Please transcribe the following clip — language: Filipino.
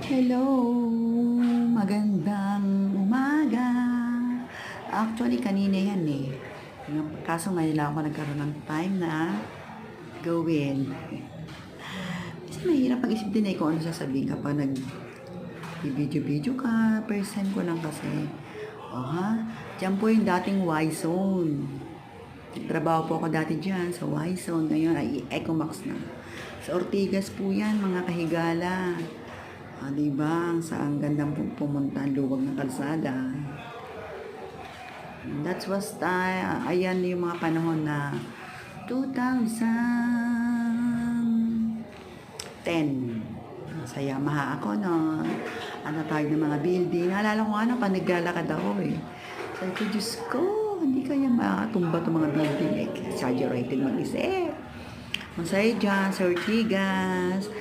Hello, magandang umaga. Actually, kanina yan eh. Kaso ngayon lang ako nagkaroon ng time na gawin. Kasi mahirap pag-isip din eh kung ano sasabihin kapag nag-video-video ka. First time ko lang kasi. O ha? Diyan po yung dating Y-Zone. Trabaho po ako dati dyan sa Y-Zone. Ngayon ay Ecomax na. Sa Ortigas po yan, mga kahigala. Diba? Ang gandang pumunta ang luwag ng kalsada. That was ayan yung mga panahon na 2010. Sa Yamaha ako noon. Ano tawag ng mga building. Naalala ko ano, pa naglalakad ako eh. Sabi ko, Diyos ko, hindi kaya makatumba itong mga building. Exaggerated mag-isip. Masaya dyan, sa Ortigas.